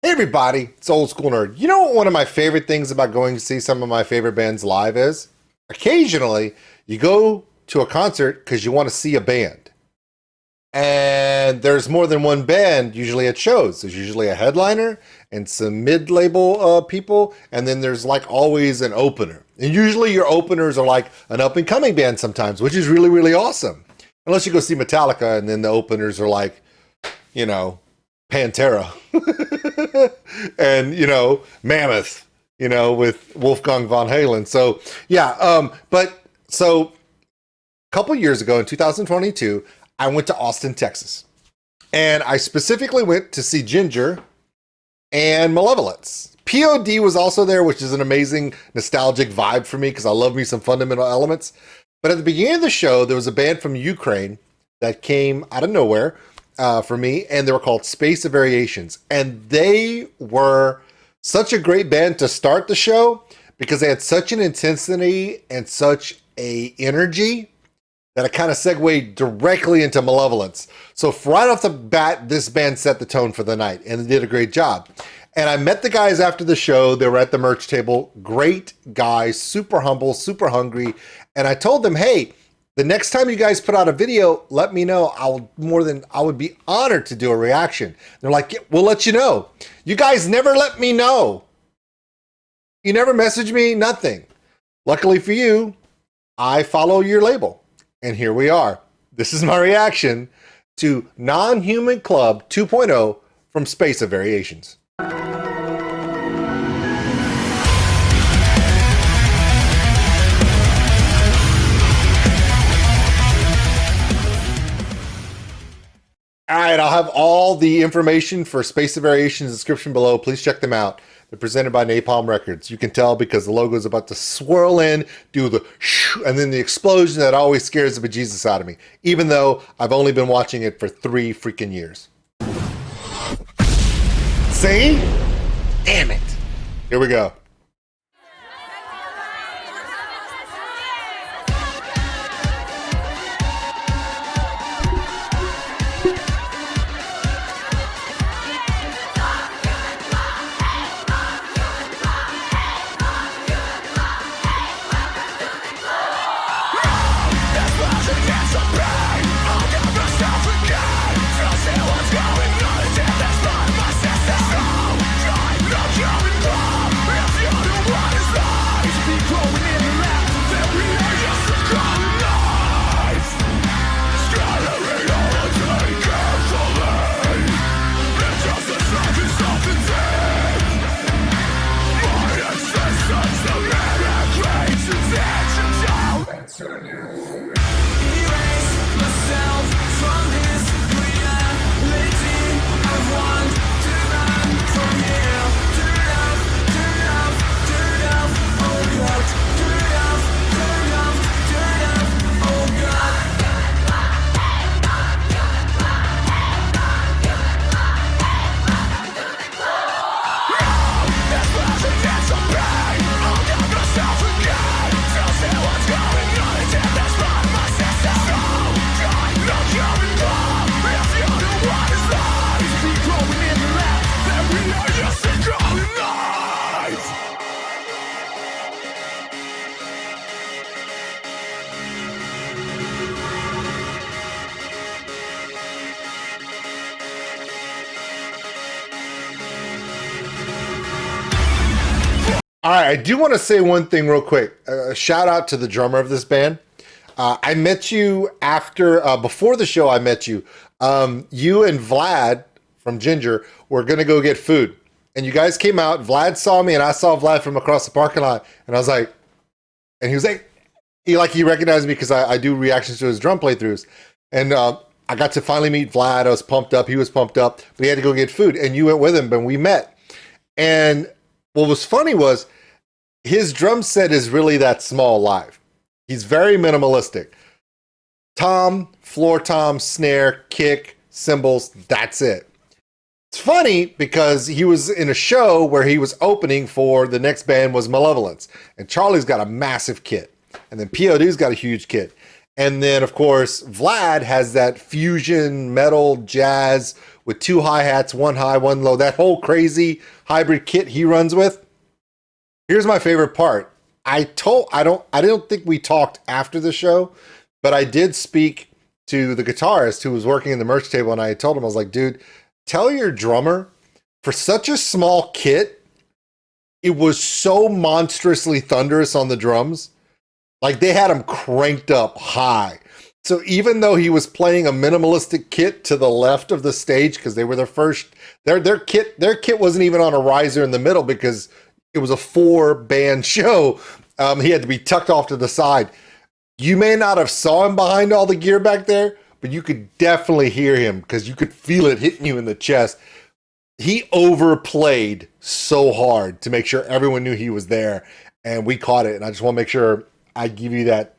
Hey everybody, it's Old School Nerd. You know what one of my favorite things about going to see some of my favorite bands live is? Occasionally, you go to a concert because you want to see a band. And there's more than one band usually at shows. There's usually a headliner and some mid-label people, and then there's like always an opener. And usually your openers are like an up-and-coming band sometimes, which is really, really awesome. Unless you go see Metallica and then the openers are like, you know, Pantera and, you know, Mammoth, you know, with Wolfgang von Halen. So, yeah, so a couple years ago in 2022, I went to Austin, Texas. And I specifically went to see Jinjer and Malevolence. POD was also there, which is an amazing nostalgic vibe for me because I love me some fundamental elements. But at the beginning of the show, there was a band from Ukraine that came out of nowhere for me, and they were called Space of Variations. And they were such a great band to start the show because they had such an intensity and such a energy that it kind of segued directly into Malevolence. So right off the bat, this band set the tone for the night, and they did a great job. And I met the guys after the show. They were at the merch table. Great guys, super humble, super hungry. And I told them, hey, the next time you guys put out a video, let me know. I would be honored to do a reaction. They're like, yeah, we'll let you know. You guys never let me know. You never message me, nothing. Luckily for you, I follow your label. And here we are. This is my reaction to Non-Human Club 2.0 from Space of Variations. All right, I'll have all the information for Space of Variations description below. Please check them out. They're presented by Napalm Records. You can tell because the logo is about to swirl in, do the shoo, and then the explosion that always scares the bejesus out of me, even though I've only been watching it for 3 freaking years. See? Damn it. Here we go. All right, I do want to say one thing real quick. Shout out to the drummer of this band. I met you before the show. I met you. You and Vlad from Jinjer were gonna go get food, and you guys came out. Vlad saw me, and I saw Vlad from across the parking lot, and I was like, and he was like, he recognized me because I do reactions to his drum playthroughs, and I got to finally meet Vlad. I was pumped up. He was pumped up. But he had to go get food, and you went with him, and we met. And what was funny was his drum set is really that small live. He's very minimalistic. Tom, floor tom, snare, kick, cymbals, that's it. It's funny because he was in a show where he was opening for the next band was Malevolence. And Charlie's got a massive kit. And then POD's got a huge kit. And then, of course, Vlad has that fusion metal jazz with 2 hi-hats, 1 high, 1 low, that whole crazy hybrid kit he runs with. Here's my favorite part. I don't think we talked after the show, but I did speak to the guitarist who was working in the merch table, and I told him, I was like, dude, tell your drummer, for such a small kit, it was so monstrously thunderous on the drums. Like, they had him cranked up high. So even though he was playing a minimalistic kit to the left of the stage, because they were the first, their kit wasn't even on a riser in the middle because it was a 4-band show. He had to be tucked off to the side. You may not have saw him behind all the gear back there, but you could definitely hear him because you could feel it hitting you in the chest. He overplayed so hard to make sure everyone knew he was there, and we caught it. And I just want to make sure I give you that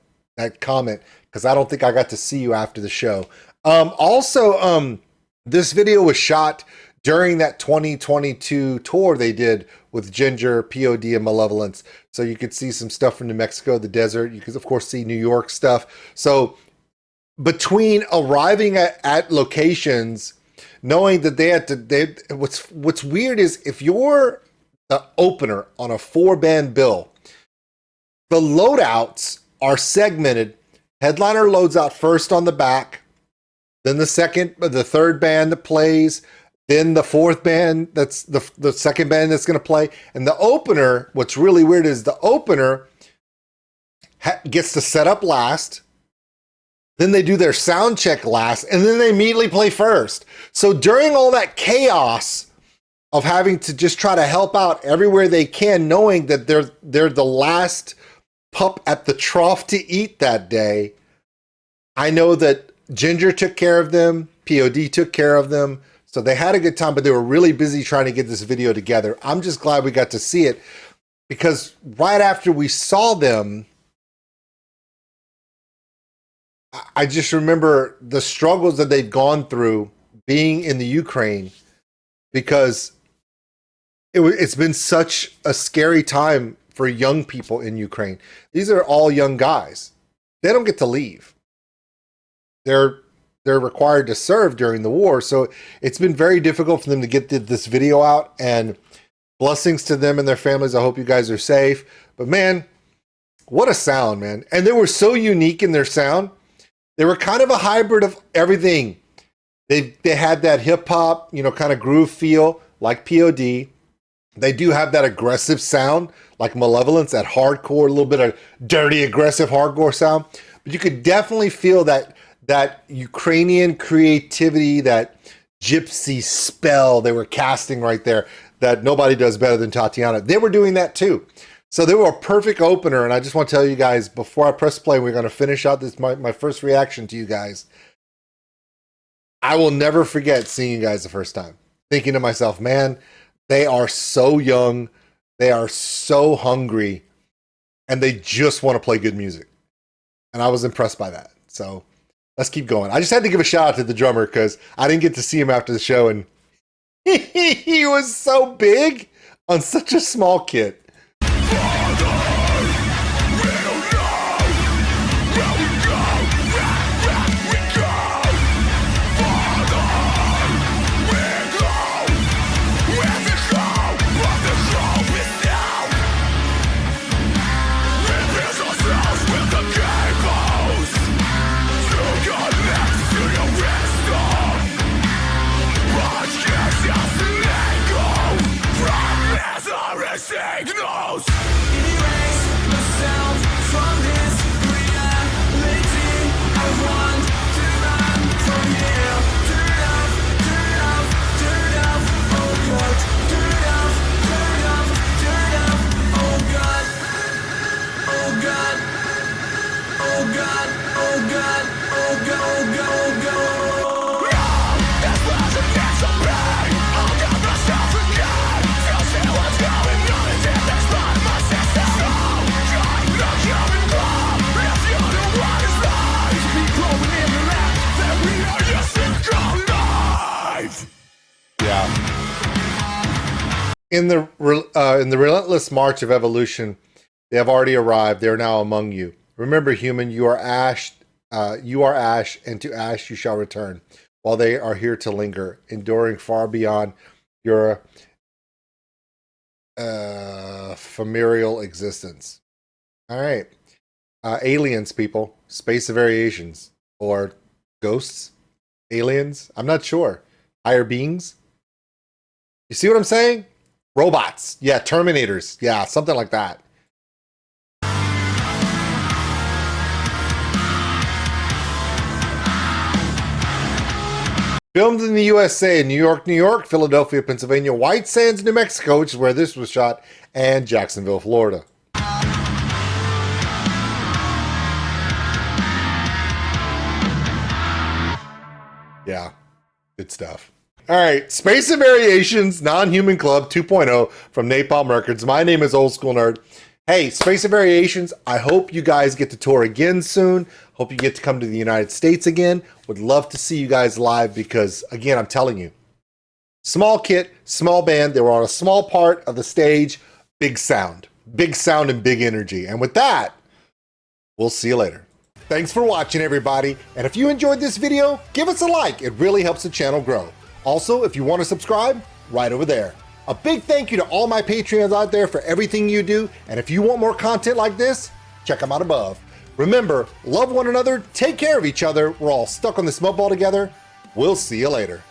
comment, because I don't think I got to see you after the show. Also, this video was shot during that 2022 tour they did with Jinjer, POD, and Malevolence. So you could see some stuff from New Mexico, the desert. You could, of course, see New York stuff. So between arriving at locations, knowing that they had to, what's weird is if you're the opener on a 4-band bill, the loadouts are segmented. Headliner loads out first on the back, then the third band that plays, then the 4th band, that's the second band that's going to play. And the opener, what's really weird is the opener gets to set up last. Then they do their sound check last, and then they immediately play first. So during all that chaos of having to just try to help out everywhere they can, knowing that they're the last pup at the trough to eat that day, I know that Jinjer took care of them, POD took care of them. So they had a good time, but they were really busy trying to get this video together. I'm just glad we got to see it, because right after we saw them, I just remember the struggles that they'd gone through being in the Ukraine, because it's been such a scary time for young people in Ukraine. These are all young guys. They don't get to leave. They're required to serve during the war. So it's been very difficult for them to get this video out, and blessings to them and their families. I hope you guys are safe. But man, what a sound, man. And they were so unique in their sound. They were kind of a hybrid of everything. They had that hip hop, kind of groove feel like POD. They do have that aggressive sound like Malevolence, that hardcore, a little bit of dirty, aggressive hardcore sound. But you could definitely feel that Ukrainian creativity, that gypsy spell they were casting right there, that nobody does better than Tatiana. They were doing that too. So they were a perfect opener. And I just want to tell you guys, before I press play, we're going to finish out this, my first reaction to you guys. I will never forget seeing you guys the first time, thinking to myself, man, they are so young. They are so hungry, and they just want to play good music. And I was impressed by that. So let's keep going. I just had to give a shout out to the drummer because I didn't get to see him after the show, and he was so big on such a small kit. In the relentless march of evolution, they have already arrived. They are now among you. Remember, human, you are ash, and to ash you shall return. while they are here to linger, enduring far beyond your familial existence. All right. Aliens, people. Space of Variations. Or ghosts? Aliens? I'm not sure. Higher beings? You see what I'm saying? Robots. Yeah, Terminators. Yeah, something like that. Filmed in the USA, New York, New York, Philadelphia, Pennsylvania, White Sands, New Mexico, which is where this was shot, and Jacksonville, Florida. Yeah, good stuff. All right, Space and Variations, Non-Human Club 2.0 from Napalm Records. My name is Oldskulenerd. Hey, Space and Variations, I hope you guys get to tour again soon. Hope you get to come to the United States again. Would love to see you guys live because, again, I'm telling you, small kit, small band. They were on a small part of the stage. Big sound and big energy. And with that, we'll see you later. Thanks for watching, everybody. And if you enjoyed this video, give us a like. It really helps the channel grow. Also, if you want to subscribe, right over there. A big thank you to all my Patreons out there for everything you do. And if you want more content like this, check them out above. Remember, love one another, take care of each other. We're all stuck on this mud ball together. We'll see you later.